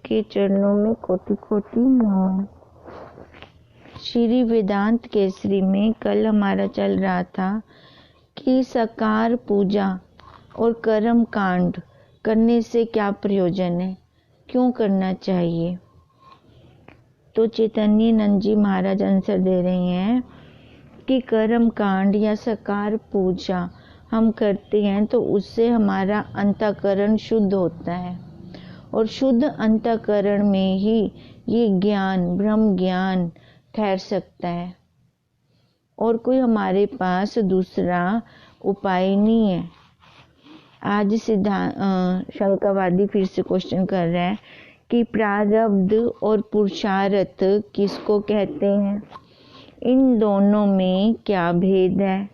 के चरणों में कोटि कोटि नमन। श्री वेदांत केसरी में कल हमारा चल रहा था कि साकार पूजा और कर्म कांड करने से क्या प्रयोजन है, क्यों करना चाहिए। तो चैतन्य नंद जी महाराज आंसर दे रहे हैं कि कर्म कांड या साकार पूजा हम करते हैं तो उससे हमारा अंतःकरण शुद्ध होता है और शुद्ध अंतःकरण में ही ये ज्ञान ब्रह्म ज्ञान ठहर सकता है और कोई हमारे पास दूसरा उपाय नहीं है। आज शंकावादी फिर से क्वेश्चन कर रहा है कि प्रारब्ध और पुरुषार्थ किसको कहते हैं, इन दोनों में क्या भेद है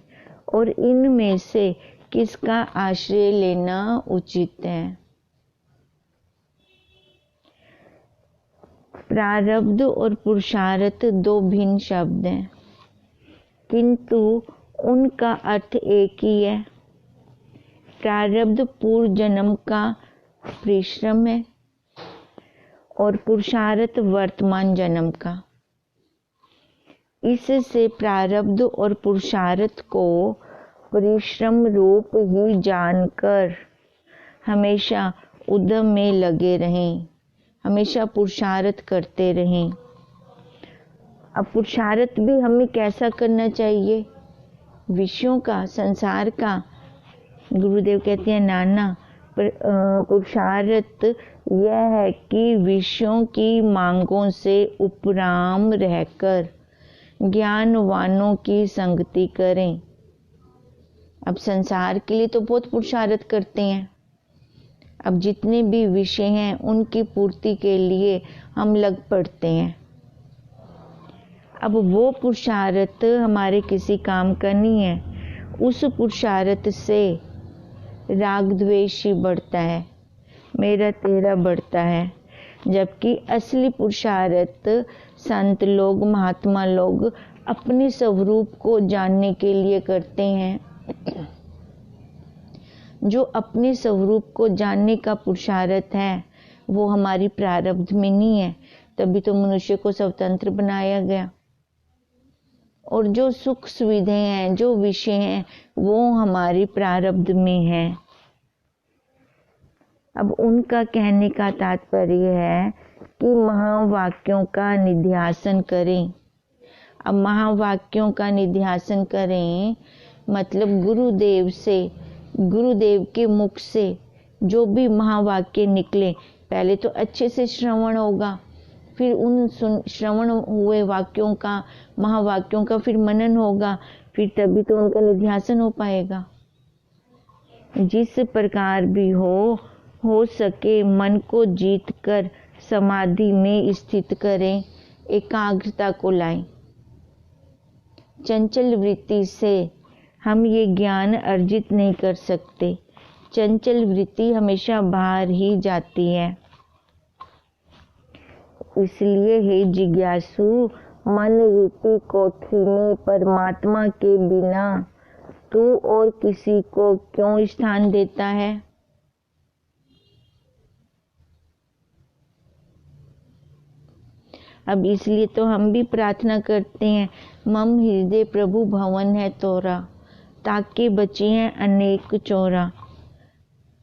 और इनमें से किसका आश्रय लेना उचित है। प्रारब्ध और पुरुषार्थ दो भिन्न शब्द हैं, किंतु उनका अर्थ एक ही है। प्रारब्ध पूर्व जन्म का परिश्रम है और पुरुषार्थ वर्तमान जन्म का। इससे प्रारब्ध और पुरुषार्थ को परिश्रम रूप ही जानकर हमेशा उद्यम में लगे रहें, हमेशा पुरुषार्थ करते रहें। अब पुरुषार्थ भी हमें कैसा करना चाहिए, विषयों का, संसार का। गुरुदेव कहते हैं नाना पुरुषार्थ यह है कि विषयों की मांगों से उपराम रहकर ज्ञानवानों की संगति करें। अब संसार के लिए तो बहुत पुरुषार्थ करते हैं, अब जितने भी विषय हैं उनकी पूर्ति के लिए हम लग पड़ते हैं। अब वो पुरुषार्थ हमारे किसी काम का नहीं है, उस पुरुषार्थ से राग द्वेष ही बढ़ता है, मेरा तेरा बढ़ता है। जबकि असली पुरुषार्थ संत लोग महात्मा लोग अपने स्वरूप को जानने के लिए करते हैं। जो अपने स्वरूप को जानने का पुरुषार्थ है वो हमारी प्रारब्ध में नहीं है, तभी तो मनुष्य को स्वतंत्र बनाया गया। और जो सुख सुविधाएं हैं, जो विषय हैं, वो हमारी प्रारब्ध में है। अब उनका कहने का तात्पर्य है कि महावाक्यों का निध्यासन करें। अब महावाक्यों का निध्यासन करें मतलब गुरुदेव के मुख से जो भी महावाक्य निकले, पहले तो अच्छे से श्रवण होगा, फिर उन श्रवण हुए वाक्यों का, महावाक्यों का फिर मनन होगा, फिर तभी तो उनका निध्यासन हो पाएगा। जिस प्रकार भी हो सके मन को जीत कर समाधि में स्थित करें, एकाग्रता को लाएं। चंचल वृत्ति से हम ये ज्ञान अर्जित नहीं कर सकते, चंचल वृत्ति हमेशा बाहर ही जाती है। इसलिए हे जिज्ञासु, मन रूपी कोठरी में परमात्मा के बिना तू और किसी को क्यों स्थान देता है। अब इसलिए तो हम भी प्रार्थना करते हैं, मम हृदय प्रभु भवन है तोरा, ताकि बचे हैं अनेक चोरा।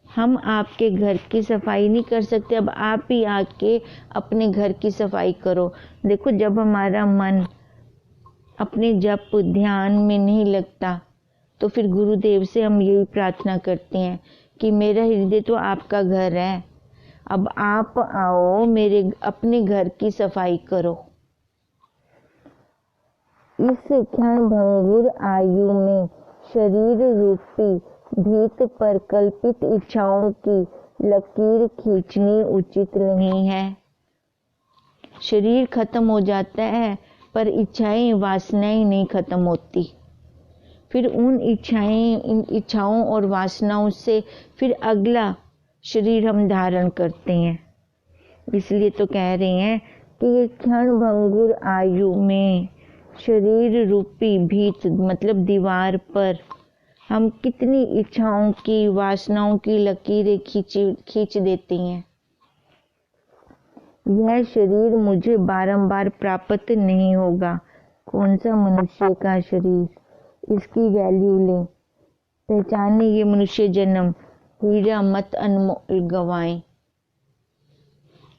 हम आपके घर की सफाई नहीं कर सकते, अब आप ही आके अपने घर की सफाई करो। देखो, जब हमारा मन अपने जप ध्यान में नहीं लगता तो फिर गुरुदेव से हम यही प्रार्थना करते हैं कि मेरा हृदय तो आपका घर है, अब आप आओ, मेरे अपने घर की सफाई करो। इस क्षण भंगुर आयु में शरीर रूपी भीत पर कल्पित इच्छाओं की लकीर खींचनी उचित नहीं है। शरीर खत्म हो जाता है पर इच्छाएं वासनाएं नहीं खत्म होती। फिर इन इच्छाओं और वासनाओं से फिर अगला शरीर हम धारण करते हैं। इसलिए तो कह रहे हैं कि क्षण भंगुर आयु में शरीर रूपी भीत मतलब दीवार पर हम कितनी इच्छाओं की वासनाओं की लकीरें खींच देती हैं। यह शरीर मुझे बारंबार प्राप्त नहीं होगा। कौन सा मनुष्य का शरीर, इसकी वैल्यू लें, पहचाने ये मनुष्य जन्म, हीरा मत अनमोल गवाएं।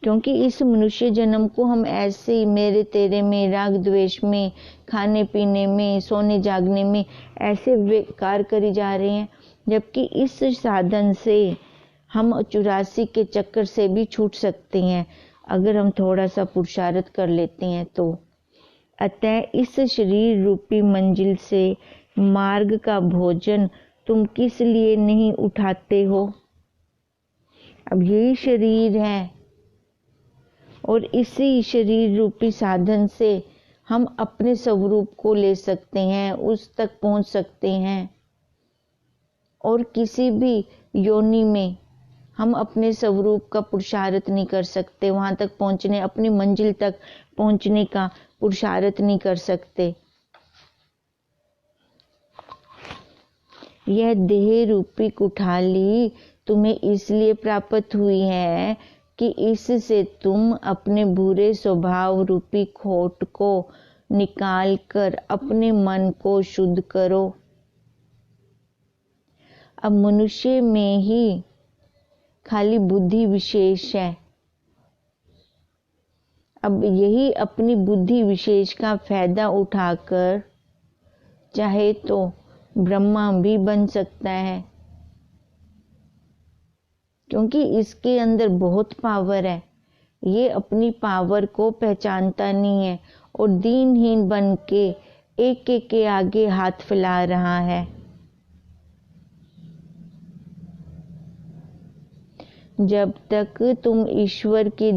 क्योंकि इस मनुष्य जन्म को हम ऐसे ही मेरे तेरे में, राग द्वेष में, खाने पीने में, सोने जागने में ऐसे बेकार करी जा रहे हैं, जबकि इस साधन से हम 84 के चक्कर से भी छूट सकते हैं अगर हम थोड़ा सा पुरुषार्थ कर लेते हैं तो। अतः इस शरीर रूपी मंजिल से मार्ग का भोजन तुम किस लिए नहीं उठाते हो? अब यही शरीर है और इसी शरीर रूपी साधन से हम अपने स्वरूप को ले सकते हैं, उस तक पहुंच सकते हैं। और किसी भी योनि में हम अपने स्वरूप का पुरुषार्थ नहीं कर सकते, वहां तक पहुंचने, अपनी मंजिल तक पहुंचने का पुरुषार्थ नहीं कर सकते। यह देह रूपी कुठाली तुम्हें इसलिए प्राप्त हुई है कि इससे तुम अपने बुरे स्वभाव रूपी खोट को निकाल कर अपने मन को शुद्ध करो। अब मनुष्य में ही खाली बुद्धि विशेष है। अब यही अपनी बुद्धि विशेष का फायदा उठाकर चाहे तो ब्रह्मा भी बन सकता है, क्योंकि इसके अंदर बहुत पावर है। ये अपनी पावर को पहचानता नहीं है और दीनहीन बन के एक एक के आगे हाथ फैला रहा है। जब तक तुम ईश्वर के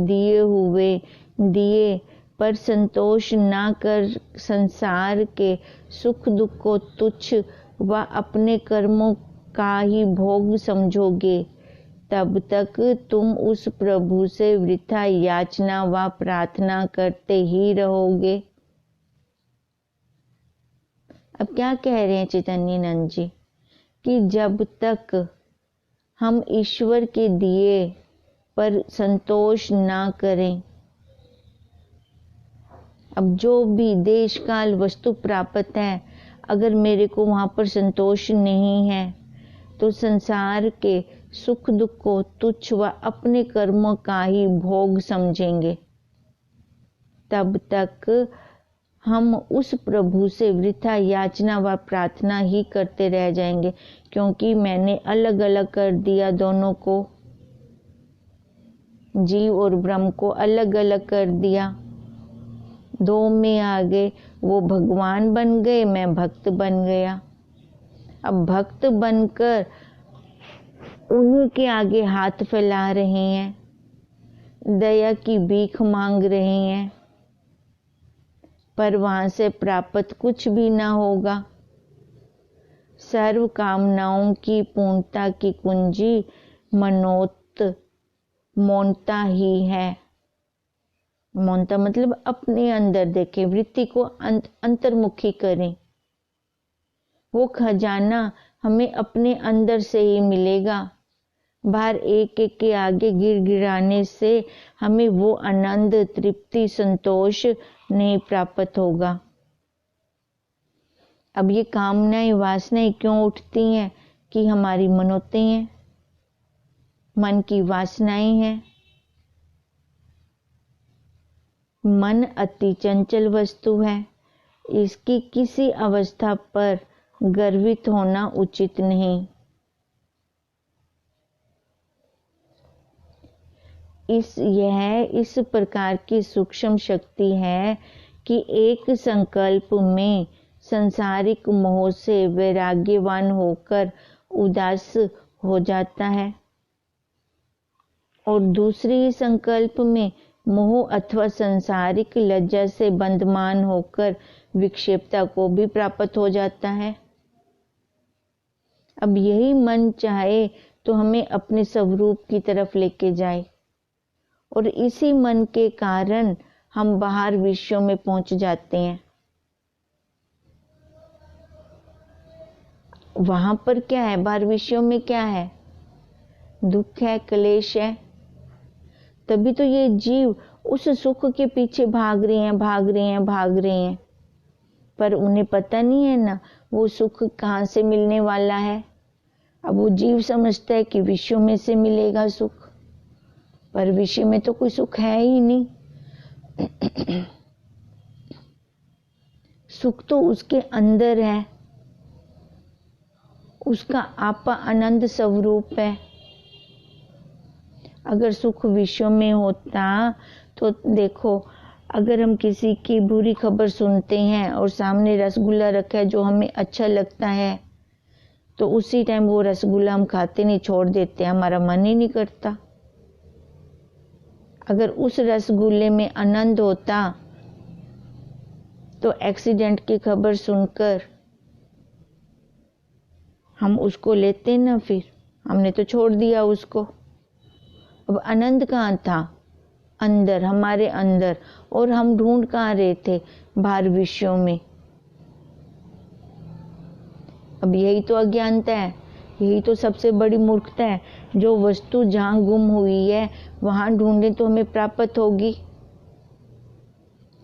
दिए पर संतोष ना कर संसार के सुख दुख को तुच्छ व अपने कर्मों का ही भोग समझोगे, तब तक तुम उस प्रभु से वृथा याचना व प्रार्थना करते ही रहोगे। अब क्या कह रहे हैं चैतन्य नंद जी कि जब तक हम ईश्वर के दिए पर संतोष ना करें, अब जो भी देश काल वस्तु प्राप्त है, अगर मेरे को वहां पर संतोष नहीं है तो संसार के सुख दुख को तुच्छ व अपने कर्मों का ही भोग समझेंगे। तब तक हम उस प्रभु से वृथा याचना व प्रार्थना ही करते रह जाएंगे, क्योंकि मैंने अलग अलग कर दिया दोनों को, जीव और ब्रह्म को अलग अलग कर दिया। दो में आ गए, वो भगवान बन गए, मैं भक्त बन गया। अब भक्त बनकर उन्हीं के आगे हाथ फैला रहे हैं, दया की भीख मांग रहे हैं, पर वहां से प्राप्त कुछ भी ना होगा। सर्व कामनाओं की पूर्णता की कुंजी मौनता ही है। मौनता मतलब अपने अंदर देखें, वृत्ति को अंतर्मुखी करें। वो खजाना हमें अपने अंदर से ही मिलेगा। बाहर एक एक के आगे गिड़गिड़ाने से हमें वो आनंद, तृप्ति, संतोष नहीं प्राप्त होगा। अब ये कामनाएं, वासनाएं क्यों उठती हैं? कि हमारी मनोते हैं, मन की वासनाएं हैं। मन अति चंचल वस्तु है, इसकी किसी अवस्था पर गर्वित होना उचित नहीं। यह इस प्रकार की सूक्ष्म शक्ति है कि एक संकल्प में संसारिक मोह से वैराग्यवान होकर उदास हो जाता है और दूसरी संकल्प में मोह अथवा संसारिक लज्जा से बंधमान होकर विक्षेपता को भी प्राप्त हो जाता है। अब यही मन चाहे तो हमें अपने स्वरूप की तरफ लेके जाए और इसी मन के कारण हम बाहर विश्व में पहुंच जाते हैं। वहां पर क्या है? बाहर विश्व में क्या है? दुख है, क्लेश है। तभी तो ये जीव उस सुख के पीछे भाग रहे हैं, भाग रहे हैं, भाग रहे हैं, पर उन्हें पता नहीं है ना वो सुख कहाँ से मिलने वाला है। अब वो जीव समझता है कि विषयों में से मिलेगा सुख, पर विषय में तो कोई सुख है ही नहीं। सुख तो उसके अंदर है, उसका आपा आनंद स्वरूप है। अगर सुख विषयों में होता तो देखो, अगर हम किसी की बुरी खबर सुनते हैं और सामने रसगुल्ला रखा है जो हमें अच्छा लगता है, तो उसी टाइम वो रसगुल्ला हम खाते नहीं, छोड़ देते हैं, हमारा मन ही नहीं करता। अगर उस रसगुल्ले में आनंद होता तो एक्सीडेंट की खबर सुनकर हम उसको लेते ना, फिर हमने तो छोड़ दिया उसको। अब आनंद कहाँ था? अंदर, हमारे अंदर, और हम ढूंढ कहाँ रहे थे? बाहर विषयों में। अब यही तो अज्ञानता है, यही तो सबसे बड़ी मूर्खता है। जो वस्तु जहाँ गुम हुई है वहां ढूंढे तो हमें प्राप्त होगी।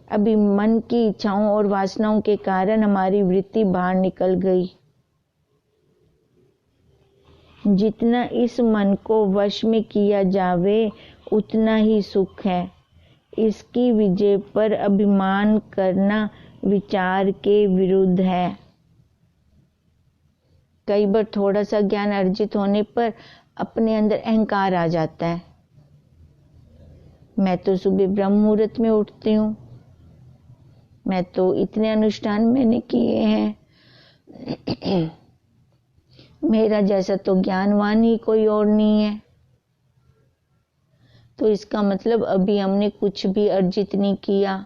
अभी मन की इच्छाओं और वासनाओं के कारण हमारी वृत्ति बाहर निकल गई। जितना इस मन को वश में किया जावे उतना ही सुख है। इसकी विजय पर अभिमान करना विचार के विरुद्ध है। कई बार थोड़ा सा ज्ञान अर्जित होने पर अपने अंदर अहंकार आ जाता है। मैं तो सुबह ब्रह्म मुहूर्त में उठती हूँ, मैं तो इतने अनुष्ठान मैंने किए हैं, मेरा जैसा तो ज्ञानवान ही कोई और नहीं है। तो इसका मतलब अभी हमने कुछ भी अर्जित नहीं किया।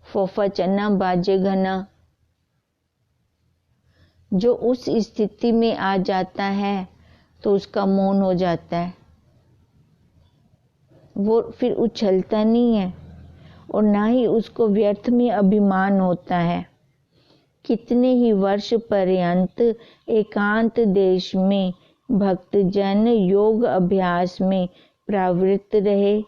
फोफा चन्ना बाजे घना। जो उस स्थिति में आ जाता है तो उसका मौन हो जाता है, वो फिर उछलता नहीं है और ना ही उसको व्यर्थ में अभिमान होता है। कितने ही वर्ष पर्यंत एकांत देश में भक्तजन योग अभ्यास में प्रवृत्त रहे,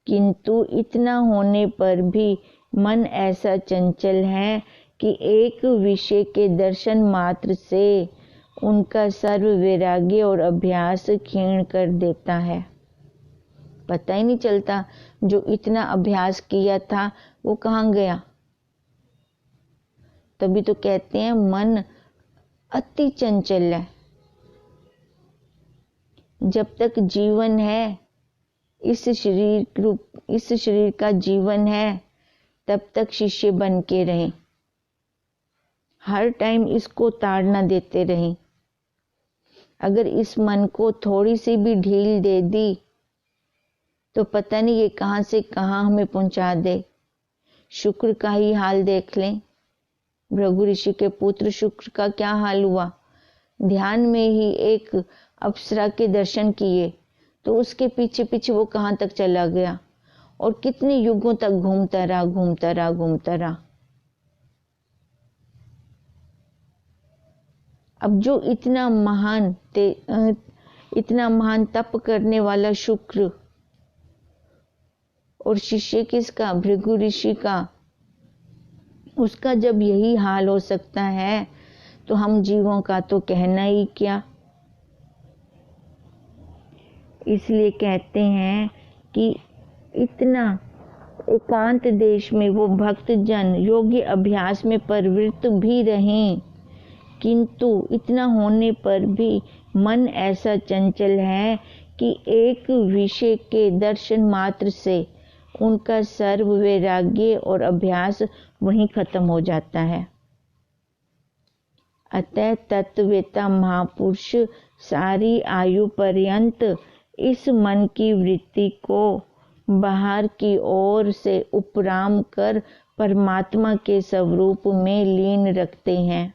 किंतु इतना होने पर भी मन ऐसा चंचल है कि एक विषय के दर्शन मात्र से उनका सर्व वैराग्य और अभ्यास क्षीण कर देता है। पता ही नहीं चलता जो इतना अभ्यास किया था वो कहाँ गया। तभी तो कहते हैं मन अति चंचल है। जब तक जीवन है, इस शरीर का जीवन है, तब तक शिष्य बन के रहें। हर टाइम इसको ताड़ना देते रहें। अगर इस मन को थोड़ी सी भी ढील दे दी तो पता नहीं ये कहाँ से कहाँ हमें पहुंचा दे। शुक्र का ही हाल देख लें। भृगु ऋषि के पुत्र शुक्र का क्या हाल हुआ। ध्यान में ही एक अप्सरा के दर्शन किए तो उसके पीछे पीछे वो कहाँ तक चला गया और कितने युगों तक घूमता रहा, घूमता रहा, घूमता रहा। अब जो इतना महान तप करने वाला शुक्र और शिष्य किसका? भृगु ऋषि का। उसका जब यही हाल हो सकता है तो हम जीवों का तो कहना ही क्या। इसलिए कहते हैं कि इतना एकांत देश में वो भक्त जन योगी अभ्यास में प्रवृत्त भी रहें, किंतु इतना होने पर भी मन ऐसा चंचल है कि एक विषय के दर्शन मात्र से उनका सर्व वैराग्य और अभ्यास वहीं खत्म हो जाता है। अतः तत्ववेता महापुरुष सारी आयु पर्यंत इस मन की वृत्ति को बाहर की ओर से उपराम कर परमात्मा के स्वरूप में लीन रखते हैं।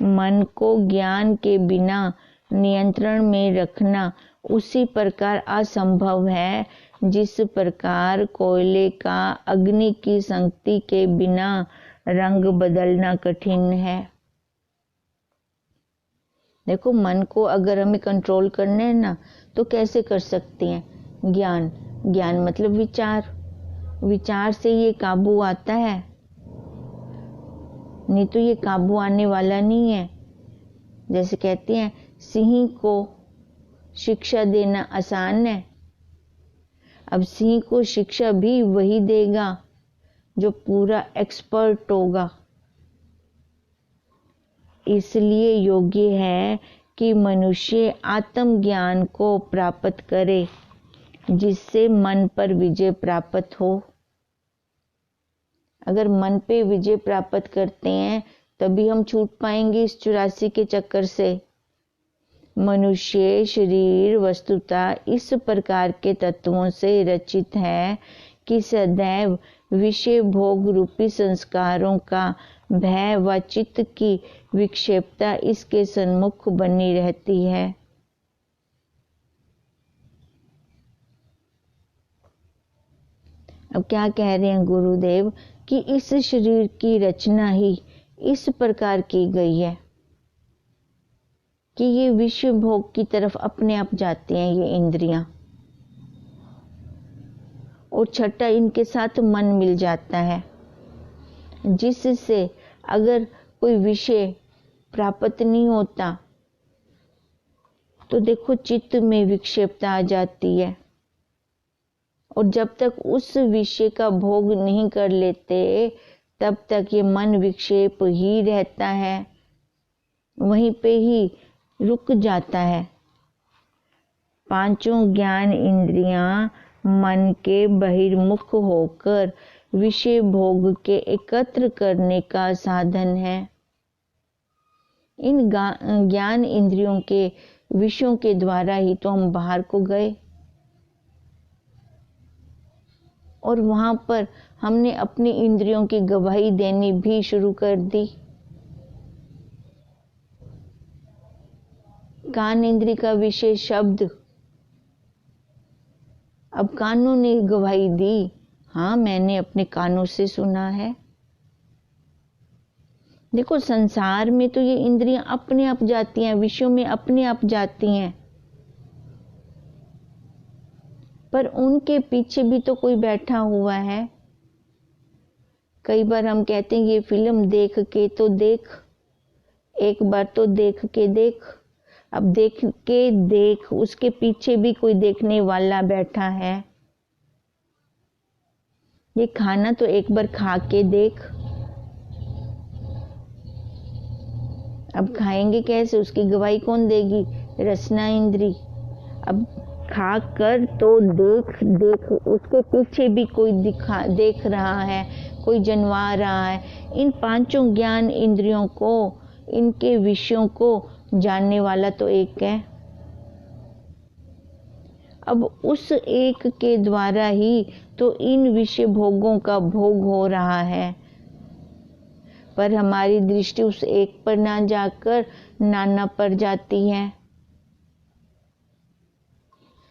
मन को ज्ञान के बिना नियंत्रण में रखना उसी प्रकार असंभव है जिस प्रकार कोयले का अग्नि की संगति के बिना रंग बदलना कठिन है। देखो, मन को अगर हमें कंट्रोल करना है ना तो कैसे कर सकते हैं? ज्ञान। ज्ञान मतलब विचार, विचार से ये काबू आता है, नहीं तो ये काबू आने वाला नहीं है। जैसे कहते हैं सिंह को शिक्षा देना आसान है, अब सिंह को शिक्षा भी वही देगा जो पूरा एक्सपर्ट होगा। इसलिए योग्य है कि मनुष्य आत्मज्ञान को प्राप्त करे, जिससे मन पर विजय प्राप्त हो। अगर मन पे विजय प्राप्त करते हैं तभी हम छूट पाएंगे इस 84 के चक्कर से। मनुष्य शरीर वस्तुतः इस प्रकार के तत्वों से रचित है कि सदैव विषय भोग रूपी संस्कारों का भय व चित्त की विक्षेपता इसके सन्मुख बनी रहती है। अब क्या कह रहे हैं गुरुदेव कि इस शरीर की रचना ही इस प्रकार की गई है कि ये विषय भोग की तरफ अपने आप जाते हैं ये इंद्रियां, और छठा इनके साथ मन मिल जाता है, जिससे अगर कोई विषय प्राप्त नहीं होता तो देखो चित्त में विक्षेपता आ जाती है, और जब तक उस विषय का भोग नहीं कर लेते तब तक ये मन विक्षेप ही रहता है, वहीं पे ही रुक जाता है। पांचों ज्ञान इंद्रियां मन के बहिर्मुख होकर विषय भोग के एकत्र करने का साधन है। इन ज्ञान इंद्रियों के विषयों के द्वारा ही तो हम बाहर को गए, और वहां पर हमने अपनी इंद्रियों की गवाही देनी भी शुरू कर दी। कान इंद्री का विषय शब्द, अब कानों ने गवाही दी, हाँ मैंने अपने कानों से सुना है। देखो संसार में तो ये इंद्रियां अपने आप जाती हैं, विषयों में अपने आप जाती हैं, पर उनके पीछे भी तो कोई बैठा हुआ है। कई बार हम कहते हैं ये फिल्म देख के तो देख, एक बार तो देख के देख। अब देख के देख, उसके पीछे भी कोई देखने वाला बैठा है। ये खाना तो एक बार खा के देख, अब खाएंगे कैसे, उसकी गवाही कौन देगी? रसना इंद्री। अब खा कर तो देख देख, उसके पीछे भी कोई देख रहा है, कोई जनवा रहा है। इन पांचों ज्ञान इंद्रियों को, इनके विषयों को जानने वाला तो एक है। अब उस एक के द्वारा ही तो इन विषय भोगों का भोग हो रहा है, पर हमारी दृष्टि उस एक पर ना जाकर नाना पर जाती है,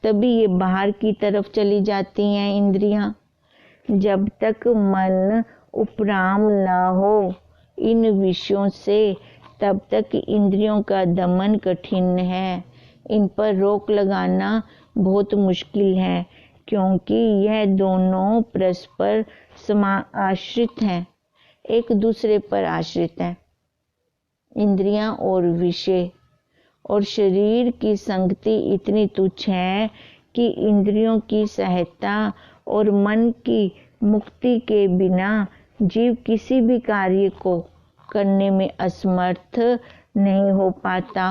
तभी ये बाहर की तरफ चली जाती हैं इंद्रियां। जब तक मन उपराम ना हो इन विषयों से, तब तक इंद्रियों का दमन कठिन है। इन पर रोक लगाना बहुत मुश्किल है, क्योंकि यह दोनों परस्पर आश्रित हैं, एक दूसरे पर आश्रित हैं। इंद्रियां और विषय और शरीर की संगति इतनी तुच्छ है कि इंद्रियों की सहायता और मन की मुक्ति के बिना जीव किसी भी कार्य को करने में असमर्थ नहीं हो पाता।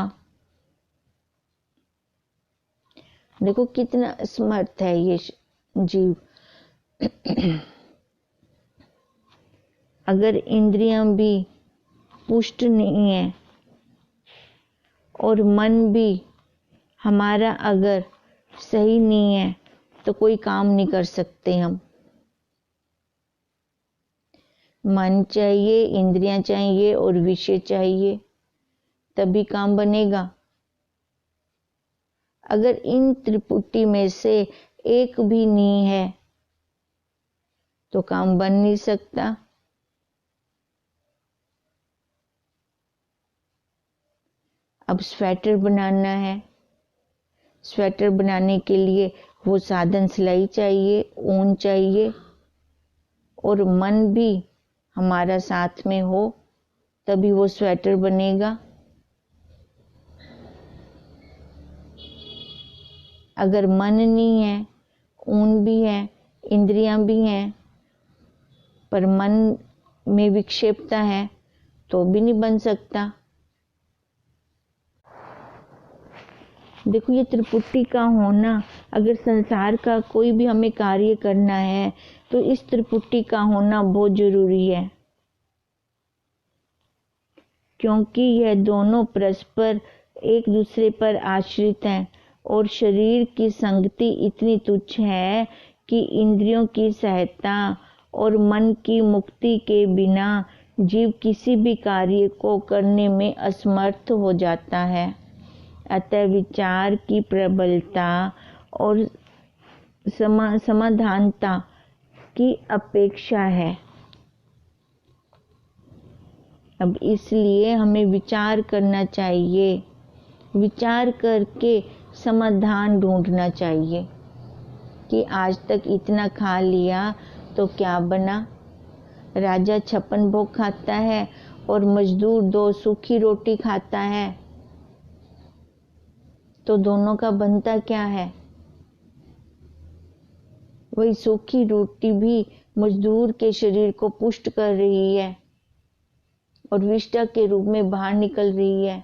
देखो कितना असमर्थ है ये जीव। अगर इंद्रियां भी पुष्ट नहीं है और मन भी हमारा अगर सही नहीं है तो कोई काम नहीं कर सकते हम। मन चाहिए, इंद्रियां चाहिए और विषय चाहिए, तभी काम बनेगा। अगर इन त्रिपुटी में से एक भी नहीं है तो काम बन नहीं सकता। अब स्वेटर बनाना है, स्वेटर बनाने के लिए वो साधन सिलाई चाहिए, ऊन चाहिए, और मन भी हमारा साथ में हो तभी वो स्वेटर बनेगा। अगर मन नहीं है, ऊन भी है, इंद्रियां भी हैं, पर मन में विक्षेपता है तो भी नहीं बन सकता। देखो, ये त्रिपुटी का होना, अगर संसार का कोई भी हमें कार्य करना है तो इस त्रिपुटी का होना बहुत जरूरी है, क्योंकि यह दोनों परस्पर एक दूसरे पर आश्रित हैं और शरीर की संगति इतनी तुच्छ है कि इंद्रियों की सहायता और मन की मुक्ति के बिना जीव किसी भी कार्य को करने में असमर्थ हो जाता है। अतः विचार की प्रबलता और समाधानता की अपेक्षा है। अब इसलिए हमें विचार करना चाहिए, विचार करके समाधान ढूंढना चाहिए कि आज तक इतना खा लिया तो क्या बना। राजा 56 भोग खाता है और मजदूर 2 सूखी रोटी खाता है, तो दोनों का बनता क्या है? वही सूखी रोटी भी मजदूर के शरीर को पुष्ट कर रही है और विष्टा के रूप में बाहर निकल रही है।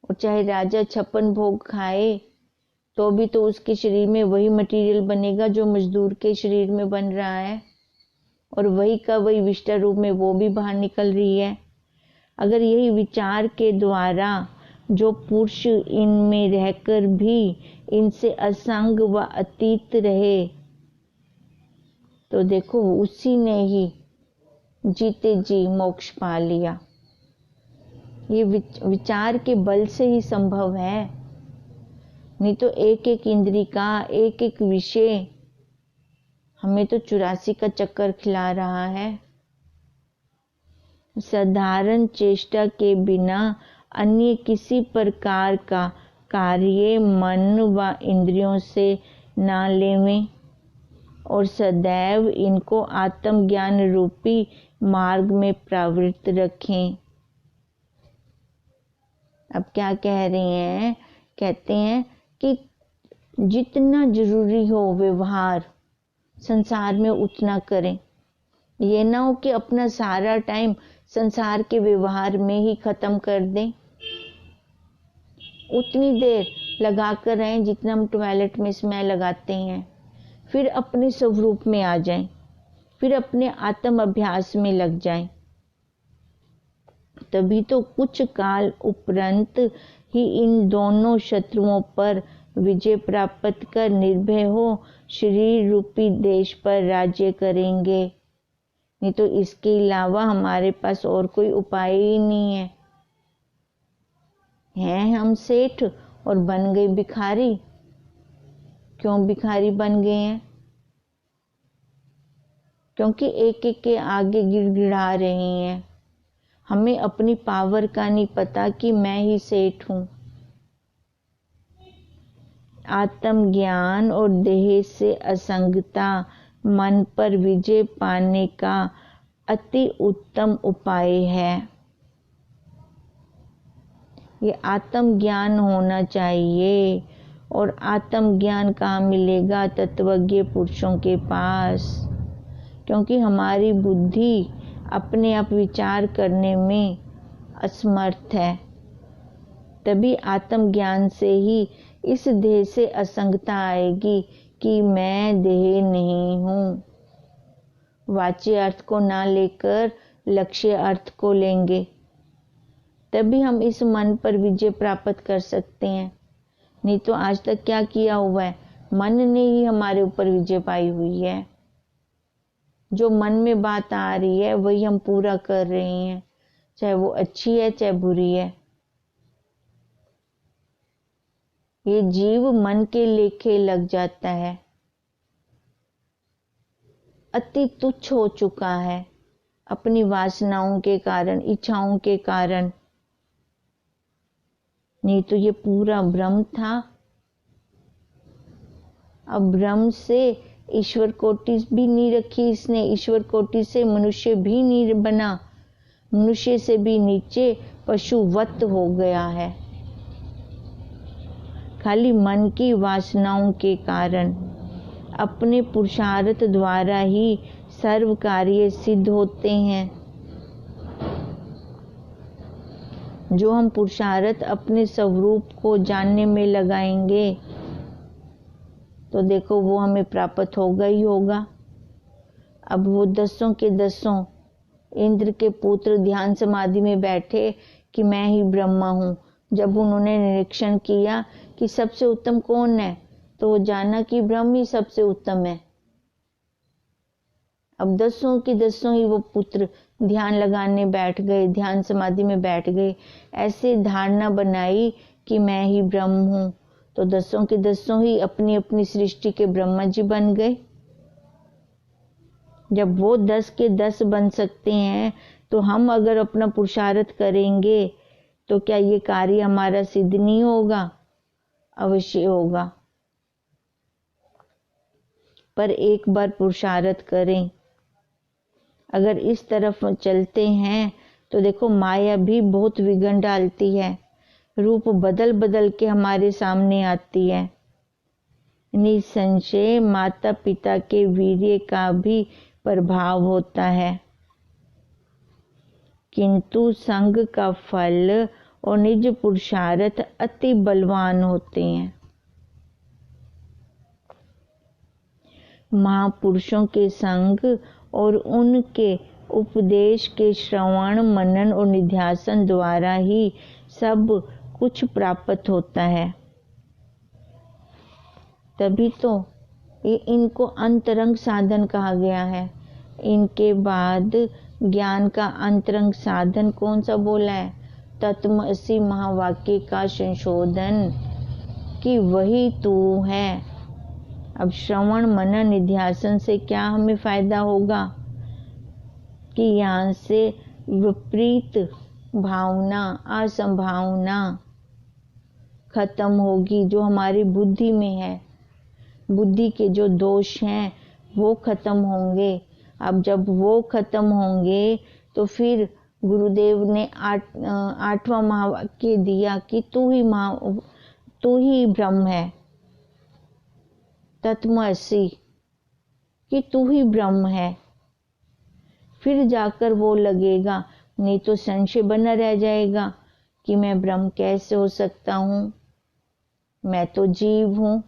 और चाहे राजा 56 भोग खाए तो भी तो उसके शरीर में वही मटेरियल बनेगा जो मजदूर के शरीर में बन रहा है, और वही का वही विष्टा रूप में वो भी बाहर निकल रही है। अगर यही विचार के द्वारा जो पुरुष इनमें रहकर भी इनसे असंग व अतीत रहे, तो देखो उसी ने ही जीते जी मोक्ष पा लिया। ये विचार के बल से ही संभव है, नहीं तो एक एक इंद्री का एक एक विषय हमें तो 84 का चक्कर खिला रहा है। साधारण चेष्टा के बिना अन्य किसी प्रकार का कार्य मन व इंद्रियों से ना लेवें और सदैव इनको आत्मज्ञान रूपी मार्ग में प्रवृत्त रखें। अब क्या कह रहे हैं? कहते हैं कि जितना जरूरी हो व्यवहार संसार में उतना करें। ये ना हो कि अपना सारा टाइम संसार के व्यवहार में ही खत्म कर दें। उतनी देर लगा कर रहें जितना हम टॉयलेट में समय लगाते हैं, फिर अपने स्वरूप में आ जाएं, फिर अपने आत्म अभ्यास में लग जाएं। तभी तो कुछ काल उपरंत ही इन दोनों शत्रुओं पर विजय प्राप्त कर निर्भय हो शरीर रूपी देश पर राज्य करेंगे। नहीं तो इसके अलावा हमारे पास और कोई उपाय ही नहीं है। हैं हम सेठ और बन गए भिखारी। क्यों भिखारी बन गए हैं? क्योंकि एक एक के आगे गिड़गिड़ा रहे हैं। हमें अपनी पावर का नहीं पता कि मैं ही सेठ हूं। आत्मज्ञान और देह से असंगता मन पर विजय पाने का अति उत्तम उपाय है। ये आत्मज्ञान होना चाहिए। और आत्मज्ञान कहाँ मिलेगा? तत्वज्ञ पुरुषों के पास। क्योंकि हमारी बुद्धि अपने आप विचार करने में असमर्थ है। तभी आत्मज्ञान से ही इस देह से असंगता आएगी कि मैं देह नहीं हूँ। वाच्य अर्थ को ना लेकर लक्ष्य अर्थ को लेंगे, तभी हम इस मन पर विजय प्राप्त कर सकते हैं। नहीं तो आज तक क्या किया हुआ है? मन ने ही हमारे ऊपर विजय पाई हुई है। जो मन में बात आ रही है वही हम पूरा कर रहे हैं, चाहे वो अच्छी है चाहे बुरी है। ये जीव मन के लेखे लग जाता है, अति तुच्छ हो चुका है अपनी वासनाओं के कारण, इच्छाओं के कारण। नहीं तो ये पूरा भ्रम था। अब ब्रह्म से ईश्वर कोटि भी नहीं रखी इसने, ईश्वर कोटि से मनुष्य भी नहीं बना, मनुष्य से भी नीचे पशुवत हो गया है। खाली मन की वासनाओं के कारण अपने पुरुषार्थ द्वारा ही सर्व कार्य सिद्ध होते हैं। जो हम पुरुषार्थ अपने स्वरूप को जानने में लगाएंगे तो देखो वो हमें प्राप्त होगा ही होगा। अब वो 10 के 10 इंद्र के पुत्र ध्यान समाधि में बैठे कि मैं ही ब्रह्मा हूँ। जब उन्होंने निरीक्षण किया कि सबसे उत्तम कौन है तो वो जाना कि ब्रह्म ही सबसे उत्तम है। अब 10 के 10 ही वो पुत्र ध्यान लगाने बैठ गए, ध्यान समाधि में बैठ गए। ऐसे धारणा बनाई कि मैं ही ब्रह्म हूँ, तो 10 के 10 ही अपनी अपनी सृष्टि के ब्रह्मा जी बन गए। जब वो 10 के 10 बन सकते हैं तो हम अगर अपना पुरुषार्थ करेंगे तो क्या ये कार्य हमारा सिद्ध नहीं होगा? अवश्य होगा। पर एक बार पुरुषार्थ करें, अगर इस तरफ चलते हैं तो देखो माया भी बहुत विघ्न डालती है, रूप बदल बदल के हमारे सामने आती है। निसंशय माता पिता के वीर्य का भी प्रभाव होता है, किंतु संग का फल और निज पुरुषार्थ अति बलवान होते हैं। महापुरुषों के संग और उनके उपदेश के श्रवण मनन और निध्यासन द्वारा ही सब कुछ प्राप्त होता है। तभी तो ये इनको अंतरंग साधन कहा गया है। इनके बाद ज्ञान का अंतरंग साधन कौन सा बोला है? तत्वमसि महावाक्य का संशोधन कि वही तू है। अब श्रवण मनन निध्यासन से क्या हमें फायदा होगा कि यहाँ से विपरीत भावना असंभावना खत्म होगी, जो हमारी बुद्धि में है। बुद्धि के जो दोष हैं वो खत्म होंगे। अब जब वो खत्म होंगे तो फिर गुरुदेव ने 8वां महावाक्य दिया कि तू ही ब्रह्म है, तत्वमसि, कि तू ही ब्रह्म है। फिर जाकर वो लगेगा, नहीं तो संशय बना रह जाएगा कि मैं ब्रह्म कैसे हो सकता हूँ, मैं तो जीव हूँ,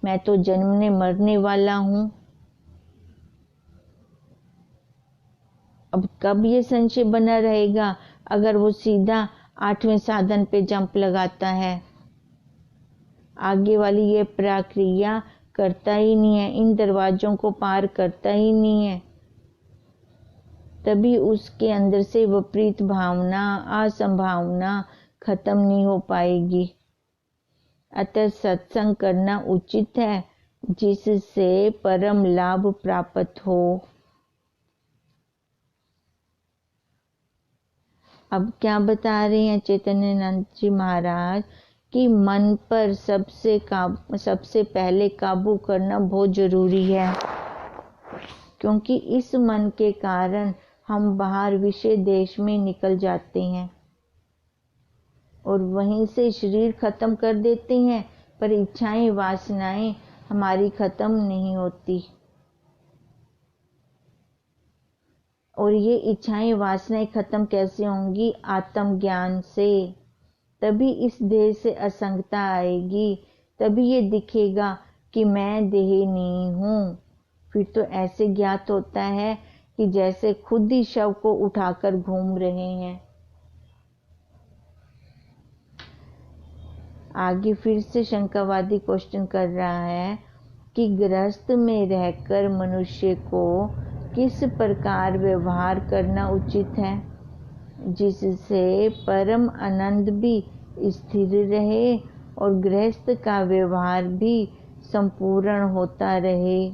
मैं तो जन्मने मरने वाला हूँ। अब कब ये संशय बना रहेगा? अगर वो सीधा 8वें साधन पे जंप लगाता है, आगे वाली ये प्रक्रिया करता ही नहीं है, इन दरवाजों को पार करता ही नहीं है, तभी उसके अंदर से विपरीत भावना असंभावना खत्म नहीं हो पाएगी। अतः सत्संग करना उचित है जिससे परम लाभ प्राप्त हो। अब क्या बता रहे हैं चैतन्यानंद जी महाराज कि मन पर सबसे पहले काबू करना बहुत जरूरी है, क्योंकि इस मन के कारण हम बाहर विषय देश में निकल जाते हैं और वहीं से शरीर खत्म कर देते हैं, पर इच्छाएं वासनाएं हमारी खत्म नहीं होती। और ये इच्छाएं वासनाएं खत्म कैसे होंगी? आत्म ज्ञान से। तभी इस देह से असंगता आएगी, तभी ये दिखेगा कि मैं देह नहीं हूँ। फिर तो ऐसे ज्ञात होता है कि जैसे खुद ही शव को उठाकर घूम रहे हैं। आगे फिर से शंकावादी क्वेश्चन कर रहा है कि गृहस्थ में रहकर मनुष्य को किस प्रकार व्यवहार करना उचित है जिससे परम आनंद भी स्थिर रहे और गृहस्थ का व्यवहार भी संपूर्ण होता रहे।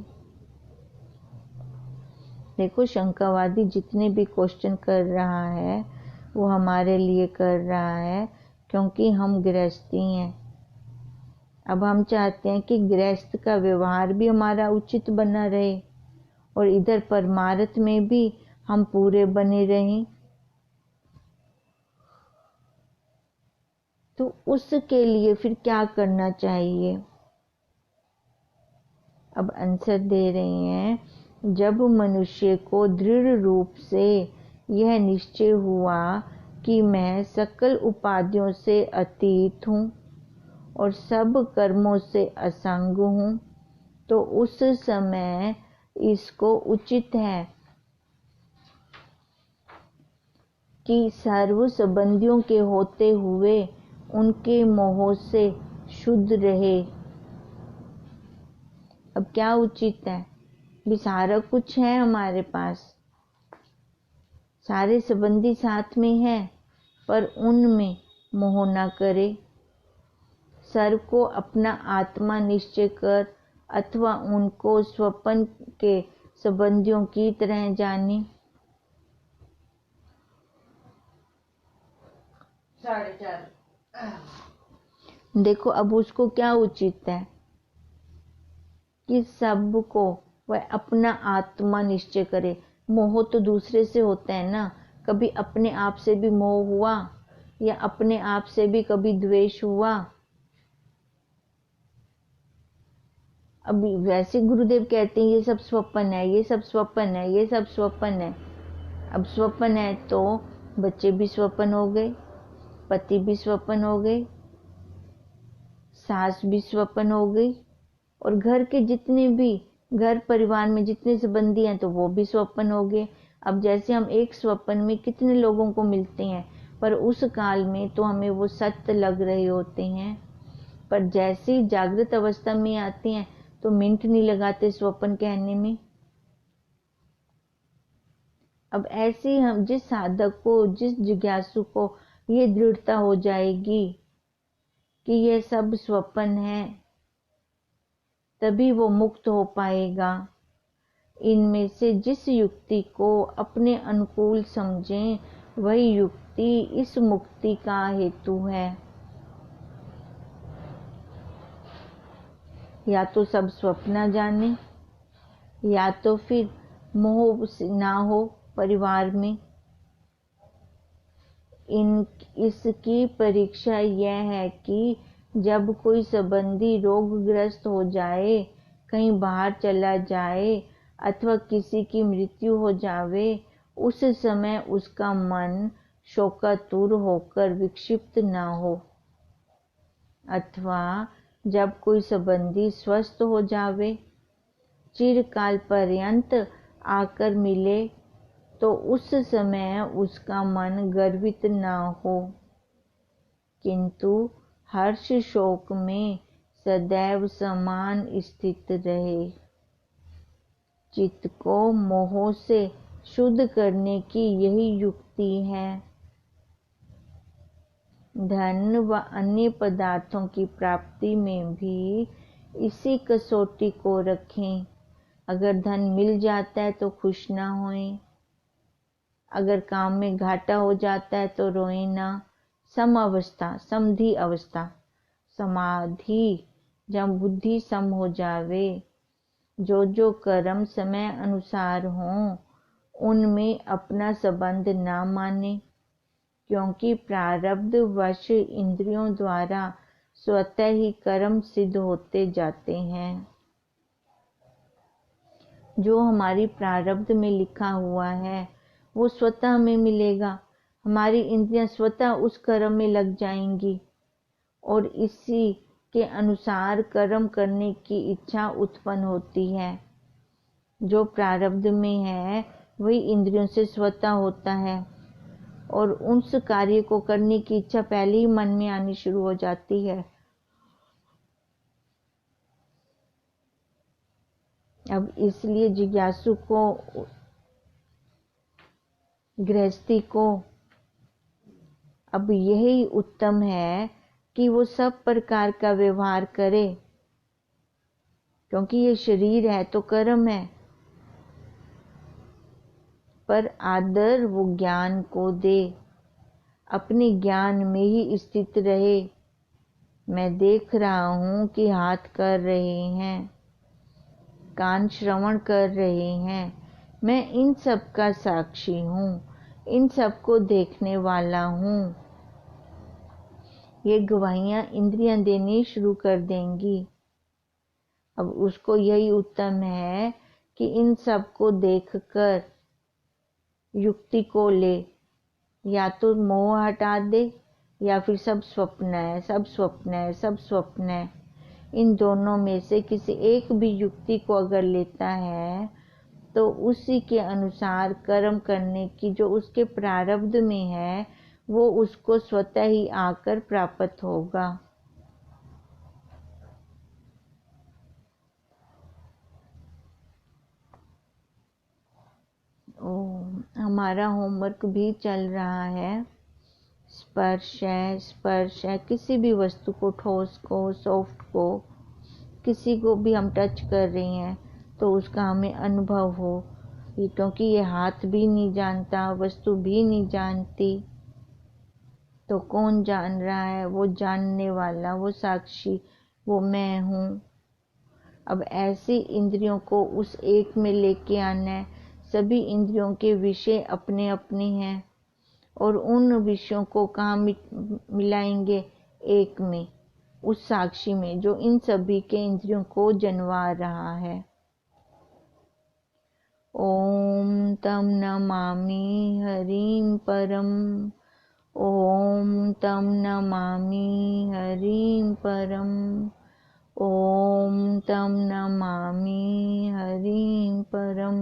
देखो, शंकावादी जितने भी क्वेश्चन कर रहा है वो हमारे लिए कर रहा है, क्योंकि हम गृहस्थी हैं। अब हम चाहते हैं कि गृहस्थ का व्यवहार भी हमारा उचित बना रहे और इधर परमार्थ में भी हम पूरे बने रहें। तो उसके लिए फिर क्या करना चाहिए? अब आंसर दे रहे हैं, जब मनुष्य को दृढ़ रूप से यह निश्चय हुआ कि मैं सकल उपाधियों से अतीत हूँ और सब कर्मों से असंग हूँ, तो उस समय इसको उचित है कि सर्व संबंधियों के होते हुए उनके मोह से शुद्ध रहे। अब क्या उचित है? भी सारा कुछ है हमारे पास, सारे संबंधी साथ में हैं, पर उनमें मोह न करे। सर्व को अपना आत्मा निश्चय कर अथवा उनको स्वप्न के संबंधियों की तरह जाने। 4:30। देखो अब उसको क्या उचित है कि सबको वह अपना आत्मा निश्चय करे। मोह तो दूसरे से होता है ना, कभी अपने आप से भी मोह हुआ या अपने आप से भी कभी द्वेष हुआ। अभी वैसे गुरुदेव कहते हैं ये सब स्वप्न है, ये सब स्वप्न है, ये सब स्वप्न है। अब स्वप्न है तो बच्चे भी स्वप्न हो गए, पति भी स्वप्न हो गए, सास भी स्वप्न हो गई, और घर के जितने भी घर परिवार में जितने संबंधी हैं तो वो भी स्वप्न हो गए। अब जैसे हम एक स्वप्न में कितने लोगों को मिलते हैं, पर उस काल में तो हमें वो सत्य लग रहे होते हैं, पर जैसे ही जागृत अवस्था में आते हैं तो मिनट नहीं लगाते स्वप्न कहने में। अब ऐसे हम जिस साधक को, जिस जिज्ञासु को ये दृढ़ता हो जाएगी कि यह सब स्वप्न है, तभी वो मुक्त हो पाएगा। इनमें से जिस युक्ति को अपने अनुकूल समझें, वही युक्ति इस मुक्ति का हेतु है। या तो सब स्वप्न जाने, या तो फिर मोह ना हो परिवार में। इसकी परीक्षा यह है कि जब कोई संबंधी रोगग्रस्त हो जाए, कहीं बाहर चला जाए अथवा किसी की मृत्यु हो जावे, उस समय उसका मन शोकातुर होकर विक्षिप्त न हो, अथवा जब कोई संबंधी स्वस्थ हो जावे, चिरकाल पर्यंत आकर मिले, तो उस समय उसका मन गर्वित न हो, किंतु हर्ष शोक में सदैव समान स्थित रहे। चित्त को मोह से शुद्ध करने की यही युक्ति है। धन व अन्य पदार्थों की प्राप्ति में भी इसी कसौटी को रखें। अगर धन मिल जाता है तो खुश ना होएं, अगर काम में घाटा हो जाता है तो रोएं ना। सम अवस्था, समधि अवस्था, समाधि, जब बुद्धि सम हो जावे, जो जो कर्म समय अनुसार हों, उनमें अपना संबंध ना माने, क्योंकि प्रारब्ध वश इंद्रियों द्वारा स्वतः ही कर्म सिद्ध होते जाते हैं। जो हमारी प्रारब्ध में लिखा हुआ है वो स्वतः हमें मिलेगा। हमारी इंद्रियां स्वतः उस कर्म में लग जाएंगी और इसी के अनुसार कर्म करने की इच्छा उत्पन्न होती है। जो प्रारब्ध में है वही इंद्रियों से स्वतः होता है और उस कार्य को करने की इच्छा पहले ही मन में आनी शुरू हो जाती है। अब इसलिए जिज्ञासु को, गृहस्थी को अब यही उत्तम है कि वो सब प्रकार का व्यवहार करे, क्योंकि ये शरीर है तो कर्म है, पर आदर वो ज्ञान को दे, अपने ज्ञान में ही स्थित रहे, मैं देख रहा हूँ कि हाथ कर रहे हैं, कान श्रवण कर रहे हैं। मैं इन सब का साक्षी हूँ, इन सब को देखने वाला हूँ। ये गवाहियाँ इंद्रियां देनी शुरू कर देंगी। अब उसको यही उत्तम है कि इन सब को देखकर युक्ति को ले, या तो मोह हटा दे या फिर सब स्वप्न है, सब स्वप्न है, सब स्वप्न है। इन दोनों में से किसी एक भी युक्ति को अगर लेता है तो उसी के अनुसार कर्म करने की जो उसके प्रारब्ध में है वो उसको स्वतः ही आकर प्राप्त होगा। हमारा होमवर्क भी चल रहा है। स्पर्श है किसी भी वस्तु को, ठोस को, सॉफ्ट को, किसी को भी हम टच कर रही हैं तो उसका हमें अनुभव हो। क्योंकि ये हाथ भी नहीं जानता, वस्तु भी नहीं जानती, तो कौन जान रहा है? वो जानने वाला, वो साक्षी, वो मैं हूँ। अब ऐसी इंद्रियों को उस एक में लेके आना है। सभी इंद्रियों के विषय अपने अपने हैं और उन विषयों को कहाँ मिलाएंगे? एक में, उस साक्षी में जो इन सभी के इंद्रियों को जन्मा रहा है। ओम तम नमामि हरिं परम, ओम तम नमामि हरिं परम, ओम तम नमामि हरिं परम।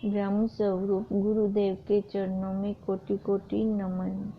ब्रह्म स्वरूप गुरुदेव के चरणों में कोटि कोटि नमन।